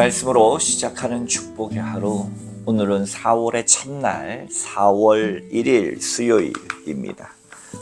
말씀으로 시작하는 축복의 하루, 오늘은 4월의 첫날 4월 1일 수요일입니다.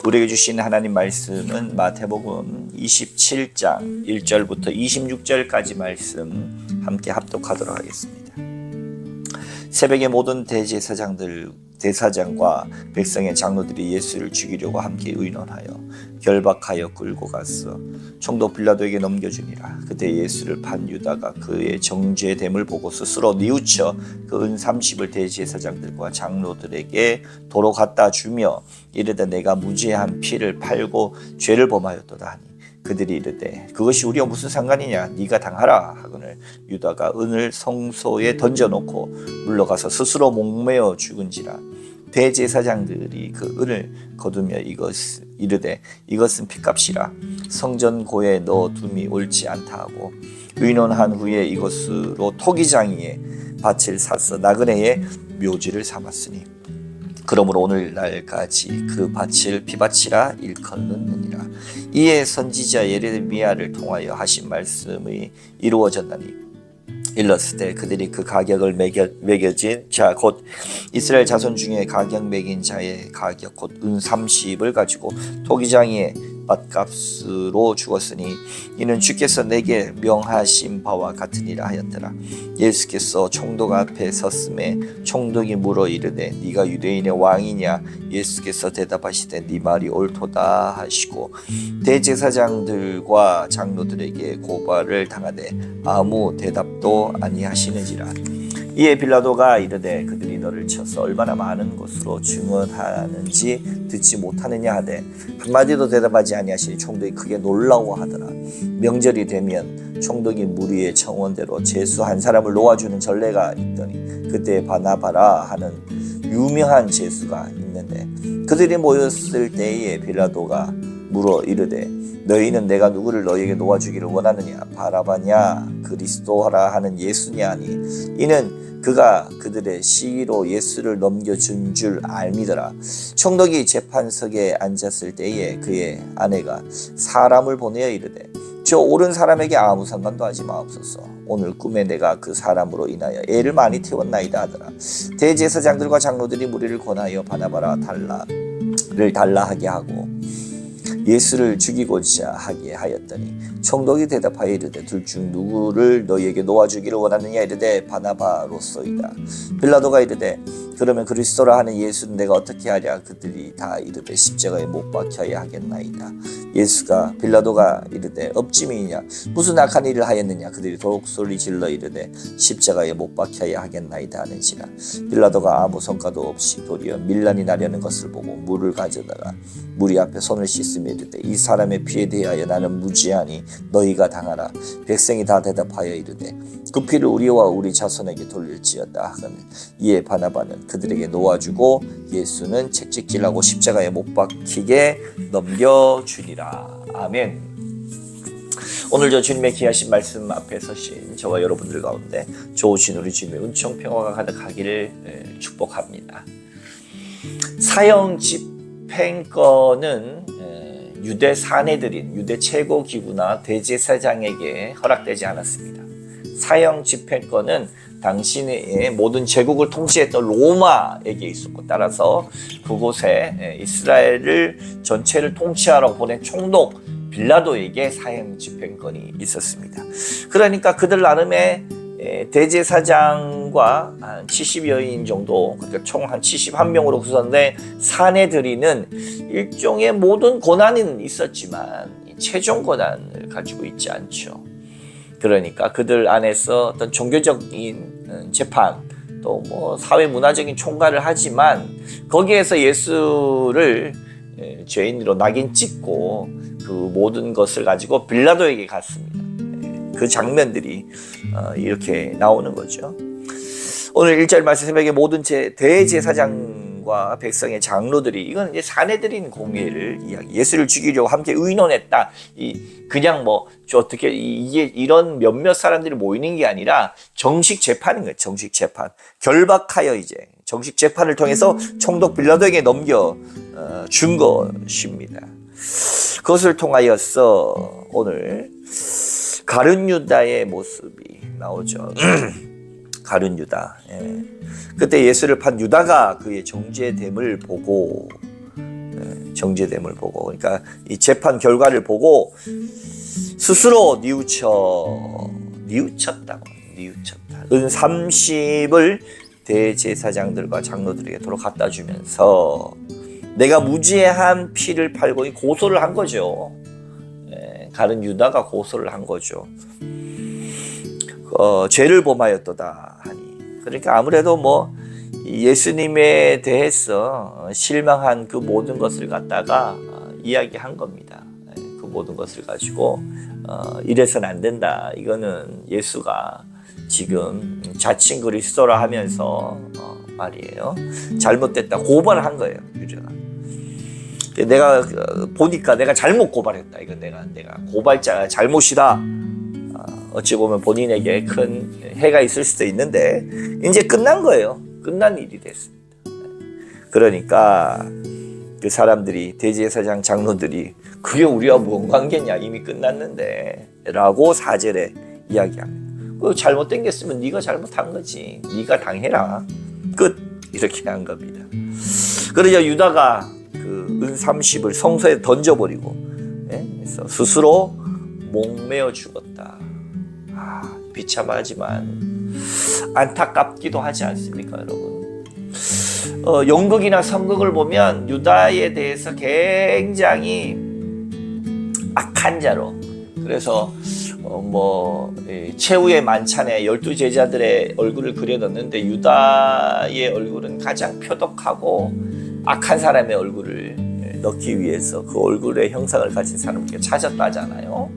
우리에게 주신 하나님 말씀은 마태복음 27장 1절부터 26절까지 말씀 함께 합독하도록 하겠습니다. 새벽에 모든 대제사장과 백성의 장로들이 예수를 죽이려고 함께 의논하여 결박하여 끌고 갔어 총독 빌라도에게 넘겨주니라. 그때 예수를 판 유다가 그의 정죄됨을 보고 스스로 뉘우쳐 그 은 30을 대제사장들과 장로들에게 도로 갖다 주며 이르되 내가 무죄한 피를 팔고 죄를 범하였도다 하니 그들이 이르되 그것이 우리와 무슨 상관이냐, 네가 당하라 하거늘 유다가 은을 성소에 던져놓고 물러가서 스스로 목매어 죽은지라. 대제사장들이 그 은을 거두며 이르되 이것은 핏값이라 성전고에 넣어둠이 옳지 않다 하고 의논한 후에 이것으로 토기장이에 밭을 샀어 나그네의 묘지를 삼았으니 그러므로 오늘날까지 그 밭을 피밭이라 일컫느니라. 이에 선지자 예레미야를 통하여 하신 말씀이 이루어졌나니 일렀을 때 그들이 그 가격을 매겨진 자 곧 이스라엘 자손 중에 가격 매긴 자의 가격 곧 은 30을 가지고 토기장이의 밭값으로 주었으니 이는 주께서 내게 명하신 바와 같으니라 하였더라. 예수께서 총독 앞에 섰음에 총독이 물어 이르되 네가 유대인의 왕이냐. 예수께서 대답하시되 네 말이 옳도다 하시고 대제사장들과 장로들에게 고발을 당하되 아무 대답도 아니하시는지라. 이에 빌라도가 이르되 그들이 너를 쳐서 얼마나 많은 것으로 증언하는지 듣지 못하느냐 하되 한마디도 대답하지 아니하시니 총독이 크게 놀라워하더라. 명절이 되면 총독이 무리의 청원대로 제수 한 사람을 놓아주는 전례가 있더니 그때 바나바라 하는 유명한 제수가 있는데 그들이 모였을 때에 빌라도가 물어 이르되 너희는 내가 누구를 너희에게 놓아주기를 원하느냐, 바라바냐 그리스도라 하는 예수냐 하니 이는 그가 그들의 시기로 예수를 넘겨준 줄 알미더라. 총독이 재판석에 앉았을 때에 그의 아내가 사람을 보내어 이르되 저 옳은 사람에게 아무 상관도 하지 마옵소서. 오늘 꿈에 내가 그 사람으로 인하여 애를 많이 태웠나이다 하더라. 대제사장들과 장로들이 무리를 권하여 바나바라 달라 하게 하고 예수를 죽이고자 하게 하였더니 총독이 대답하여 이르되 둘 중 누구를 너희에게 놓아주기를 원하느냐 이르되 바나바로소이다. 빌라도가 이르되 그러면 그리스도라 하는 예수는 내가 어떻게 하랴. 그들이 다 이르되 십자가에 못 박혀야 하겠나이다. 빌라도가 이르되 업짐이냐 무슨 악한 일을 하였느냐. 그들이 독소리 질러 이르되 십자가에 못 박혀야 하겠나이다 하는지라. 빌라도가 아무 성과도 없이 도리어 밀란이 나려는 것을 보고 물을 가져다가 무리 앞에 손을 씻으며 이르되 이 사람의 피에 대하여 나는 무죄하니 너희가 당하라. 백성이 다 대답하여 이르되 그 피를 우리와 우리 자손에게 돌릴지어다 하거늘 이에 바나바는 그들에게 놓아주고 예수는 채찍질하고 십자가에 못 박히게 넘겨주니라. 아멘. 오늘 저 주님의 귀하신 말씀 앞에 서신 저와 여러분들 가운데 좋으신 우리 주님의 은총 평화가 가득하기를 축복합니다. 사형 집행권은 유대 사내들인 유대 최고 기구나 대제사장에게 허락되지 않았습니다. 사형 집행권은 당시의 모든 제국을 통치했던 로마에게 있었고 따라서 그곳에 이스라엘을 전체를 통치하러 보낸 총독 빌라도에게 사형 집행권이 있었습니다. 그러니까 그들 나름의 대제사장과 한 70여인 정도, 그러니까 총 한 71명으로 구성된 사내들이는 일종의 모든 권한은 있었지만 최종 권한을 가지고 있지 않죠. 그러니까 그들 안에서 어떤 종교적인 재판 또 뭐 사회 문화적인 총괄을 하지만 거기에서 예수를 죄인으로 낙인 찍고 그 모든 것을 가지고 빌라도에게 갔습니다. 그 장면들이 이렇게 나오는 거죠. 오늘 1절 말씀 새벽에 모든 대제사장과 백성의 장로들이 이건 이제 사내들인 공예를 이야기. 예수를 죽이려고 함께 의논했다. 그냥 뭐 어떻게 이게 이런 몇몇 사람들이 모이는 게 아니라 정식 재판인 거예요. 정식 재판. 결박하여 이제 정식 재판을 통해서 총독 빌라도에게 넘겨 준 것입니다. 그것을 통하여서 오늘 가룟 유다의 모습이 나오죠. 가룟 유다. 예. 그때 예수를 판 유다가 그의 정죄됨을 보고, 정죄됨을 보고, 그러니까 이 재판 결과를 보고 스스로 뉘우쳤다고. 은 30을 대제사장들과 장로들에게 도로 갖다 주면서 내가 무죄한 피를 팔고 고소를 한 거죠. 가룟 유다가 고소를 한 거죠. 죄를 범하였도다 하니. 그러니까 아무래도 뭐 예수님에 대해서 실망한 그 모든 것을 갖다가 이야기한 겁니다. 그 모든 것을 가지고 이래서는 안 된다. 이거는 예수가 지금 자칭 그리스도라 하면서 말이에요. 잘못됐다 고발한 거예요. 유다가. 내가 보니까 내가 잘못 고발했다. 이건 내가 고발자가 잘못이다. 어찌 보면 본인에게 큰 해가 있을 수도 있는데 이제 끝난 거예요. 끝난 일이 됐습니다. 그러니까 그 사람들이 대제사장 장로들이 그게 우리와 무슨 관계냐 이미 끝났는데 라고 4절에 이야기합니다. 잘못된 게 있으면 네가 잘못한 거지. 네가 당해라. 끝. 이렇게 한 겁니다. 그러자 유다가 그 은 30을 성소에 던져버리고 그래서 스스로 목매어 죽었다. 비참하지만 안타깝기도 하지 않습니까, 여러분? 연극이나 선극을 보면 유다에 대해서 굉장히 악한 자로, 그래서 최후의 만찬에 12제자들의 얼굴을 그려놨는데 유다의 얼굴은 가장 표독하고 악한 사람의 얼굴을 넣기 위해서 그 얼굴의 형상을 가진 사람을 찾았다잖아요.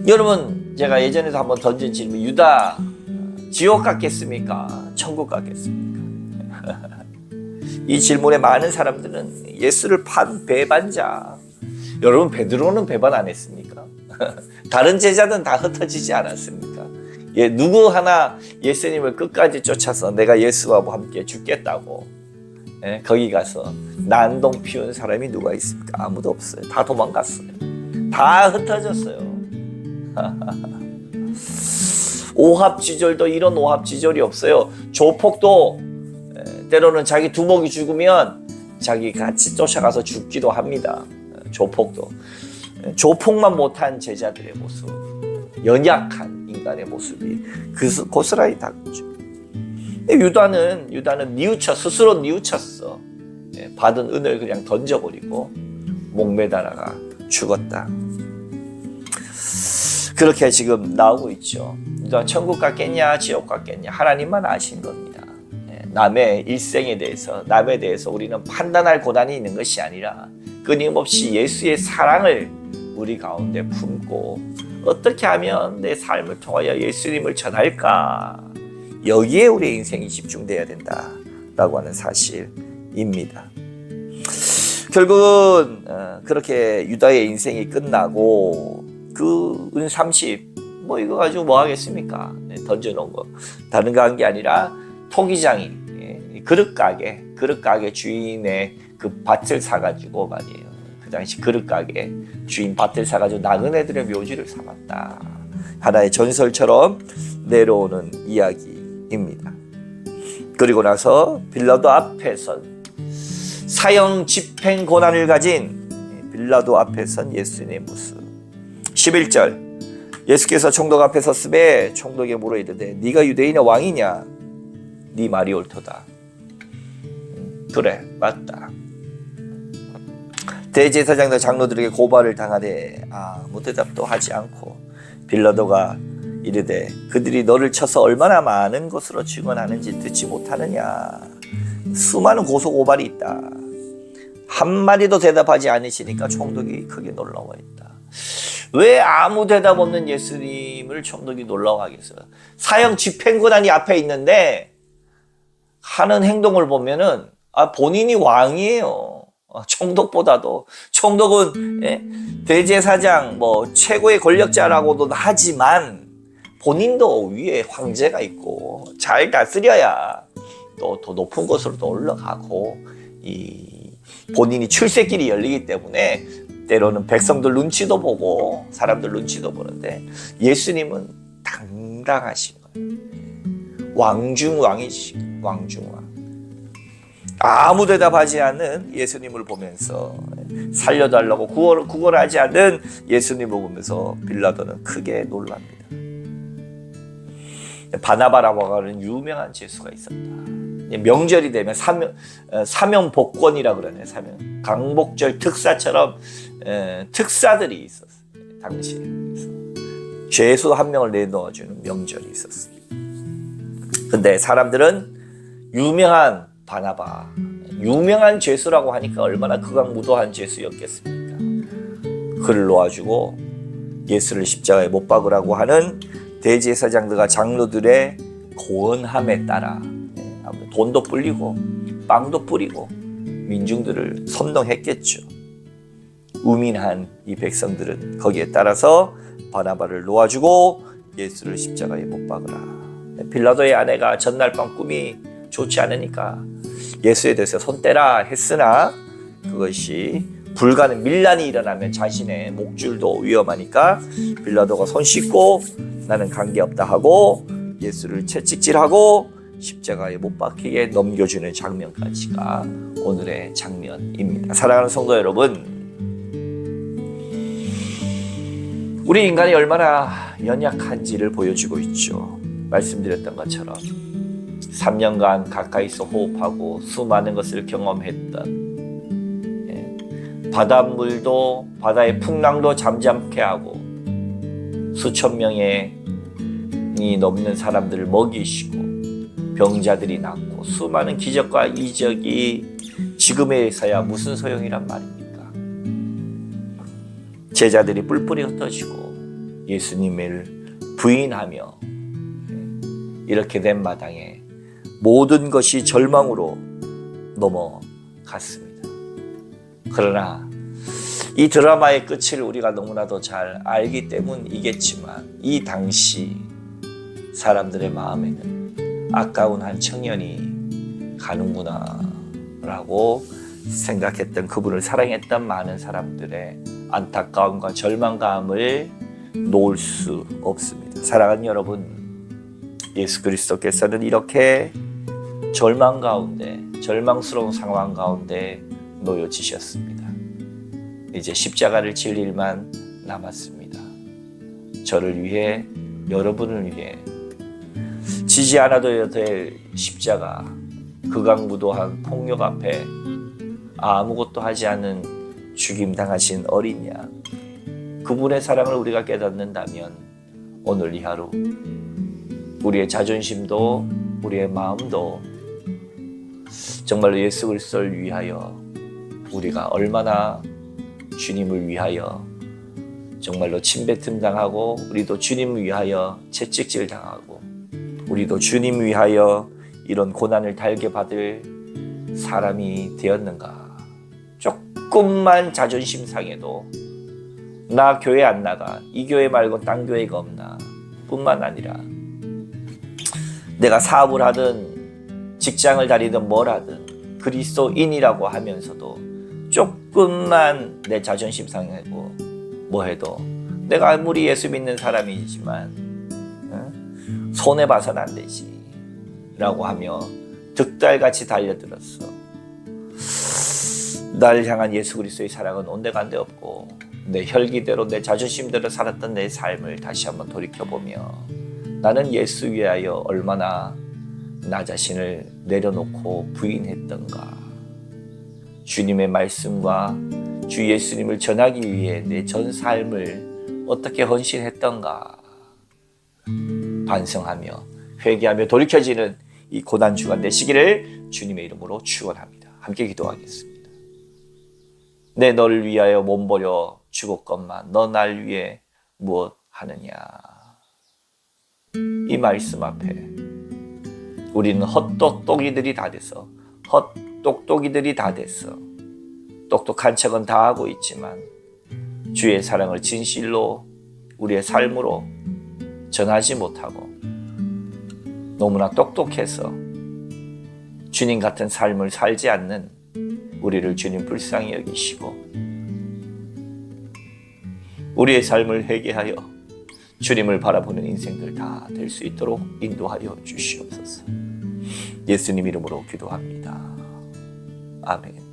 여러분, 제가 예전에도 한번 던진 질문, 유다 지옥 갔겠습니까? 천국 갔겠습니까? 이 질문에 많은 사람들은 예수를 판 배반자. 여러분, 베드로는 배반 안 했습니까? 다른 제자들은 다 흩어지지 않았습니까? 누구 하나 예수님을 끝까지 쫓아서 내가 예수와 함께 죽겠다고 거기 가서 난동 피운 사람이 누가 있습니까? 아무도 없어요. 다 도망갔어요. 다 흩어졌어요. 오합지졸도 이런 오합지졸이 없어요. 조폭도 때로는 자기 두목이 죽으면 자기 같이 쫓아가서 죽기도 합니다. 조폭도. 조폭만 못한 제자들의 모습, 연약한 인간의 모습이 고스란히 닦죠. 유다는 스스로 뉘우쳤어. 받은 은을 그냥 던져버리고 목매다가 죽었다. 그렇게 지금 나오고 있죠. 천국 갔겠냐 지옥 갔겠냐 하나님만 아신 겁니다. 남의 일생에 대해서, 남에 대해서 우리는 판단할 고난이 있는 것이 아니라 끊임없이 예수의 사랑을 우리 가운데 품고 어떻게 하면 내 삶을 통하여 예수님을 전할까, 여기에 우리의 인생이 집중돼야 된다라고 하는 사실입니다. 결국은 그렇게 유다의 인생이 끝나고 그 은 30 이거 가지고 뭐 하겠습니까? 던져놓은 거 다른 거 한 게 아니라 토기장이 그릇 가게 주인의 그 밭을 사가지고 말이에요. 그 당시 그릇 가게 주인 밭을 사가지고 나그네들의 묘지를 삼았다. 하나의 전설처럼 내려오는 이야기입니다. 그리고 나서 빌라도 앞에 선 사형 집행 권한을 가진 빌라도 앞에 선 예수님의 모습. 11절 예수께서 총독 앞에 섰으매 총독에게 물어 이르되 네가 유대인의 왕이냐? 네 말이 옳도다. 그래, 맞다. 대제사장과 장로들에게 고발을 당하되 아무 대답도 하지 않고 빌라도가 이르되 그들이 너를 쳐서 얼마나 많은 것으로 증언하는지 듣지 못하느냐. 수많은 고소 고발이 있다. 한마디도 대답하지 않으시니까 총독이 크게 놀라워했다. 왜 아무 대답 없는 예수님을 총독이 놀라워하겠어요? 사형 집행 권한이 앞에 있는데 하는 행동을 보면은 본인이 왕이에요. 총독보다도. 총독은 대제사장 최고의 권력자라고도 하지만 본인도 위에 황제가 있고 잘 다스려야 또 더 높은 곳으로 또 올라가고 본인이 출세길이 열리기 때문에 때로는 백성들 눈치도 보고 사람들 눈치도 보는데 예수님은 당당하신 거예요. 왕중왕이시 왕중왕. 아무 대답하지 않는 예수님을 보면서 살려달라고 구걸하지 않는 예수님을 보면서 빌라도는 크게 놀랍니다. 바나바라고 하는 유명한 죄수가 있었다. 명절이 되면 사명복권이라 그러네요. 강복절 특사처럼 특사들이 있었어요. 당시에. 죄수 한 명을 내놓아주는 명절이 있었어요. 근데 사람들은 유명한 바나바, 유명한 죄수라고 하니까 얼마나 극악무도한 죄수였겠습니까? 그를 놓아주고 예수를 십자가에 못 박으라고 하는 대제사장들과 장로들의 고언함에 따라 돈도 불리고 빵도 뿌리고 민중들을 선동했겠죠. 우민한 이 백성들은 거기에 따라서 바나바를 놓아주고 예수를 십자가에 못 박으라. 빌라도의 아내가 전날 밤 꿈이 좋지 않으니까 예수에 대해서 손 떼라 했으나 그것이 불가능, 밀란이 일어나면 자신의 목줄도 위험하니까 빌라도가 손 씻고 나는 관계없다 하고 예수를 채찍질하고 십자가에 못 박히게 넘겨주는 장면까지가 오늘의 장면입니다. 사랑하는 성도 여러분, 우리 인간이 얼마나 연약한지를 보여주고 있죠. 말씀드렸던 것처럼 3년간 가까이서 호흡하고 수많은 것을 경험했던 바닷물도 바다의 풍랑도 잠잠케 하고 수천 명이 넘는 사람들을 먹이시고 병자들이 낫고 수많은 기적과 이적이 지금에서야 무슨 소용이란 말입니까? 제자들이 뿔뿔이 흩어지고 예수님을 부인하며 이렇게 된 마당에 모든 것이 절망으로 넘어갔습니다. 그러나 이 드라마의 끝을 우리가 너무나도 잘 알기 때문이겠지만 이 당시 사람들의 마음에는 아까운 한 청년이 가는구나 라고 생각했던, 그분을 사랑했던 많은 사람들의 안타까움과 절망감을 놓을 수 없습니다. 사랑하는 여러분, 예수 그리스도께서는 이렇게 절망 가운데, 절망스러운 상황 가운데 놓여지셨습니다. 이제 십자가를 질 일만 남았습니다. 저를 위해, 여러분을 위해 지지 않아도 될 십자가, 극악무도한 폭력 앞에 아무것도 하지 않은 죽임 당하신 어린 양, 그분의 사랑을 우리가 깨닫는다면 오늘 이 하루 우리의 자존심도 우리의 마음도 정말로 예수 그리스도를 위하여, 우리가 얼마나 주님을 위하여 정말로 침뱉음 당하고 우리도 주님을 위하여 채찍질 당하고 우리도 주님 위하여 이런 고난을 달게 받을 사람이 되었는가. 조금만 자존심 상해도 나 교회 안 나가, 이 교회 말고 딴 교회가 없나 뿐만 아니라 내가 사업을 하든 직장을 다니든 뭘 하든 그리스도인이라고 하면서도 조금만 내 자존심 상하고 뭐 해도 내가 아무리 예수 믿는 사람이지만 손해봐서는 안 되지 라고 하며 득달같이 달려들었어. 날 향한 예수 그리스도의 사랑은 온데간데 없고 내 혈기대로 내 자존심대로 살았던 내 삶을 다시 한번 돌이켜보며 나는 예수 위하여 얼마나 나 자신을 내려놓고 부인했던가, 주님의 말씀과 주 예수님을 전하기 위해 내 전 삶을 어떻게 헌신했던가 반성하며 회개하며 돌이켜지는 이 고난주간 되시기를 주님의 이름으로 축원합니다. 함께 기도하겠습니다. 내 너를 위하여 몸버려 죽었건만 너 날 위해 무엇 하느냐. 이 말씀 앞에 우리는 헛똑똑이들이 다 돼서 똑똑한 척은 다 하고 있지만 주의 사랑을 진실로 우리의 삶으로 전하지 못하고 너무나 똑똑해서 주님 같은 삶을 살지 않는 우리를 주님 불쌍히 여기시고 우리의 삶을 회개하여 주님을 바라보는 인생들 다 될 수 있도록 인도하여 주시옵소서. 예수님 이름으로 기도합니다. 아멘.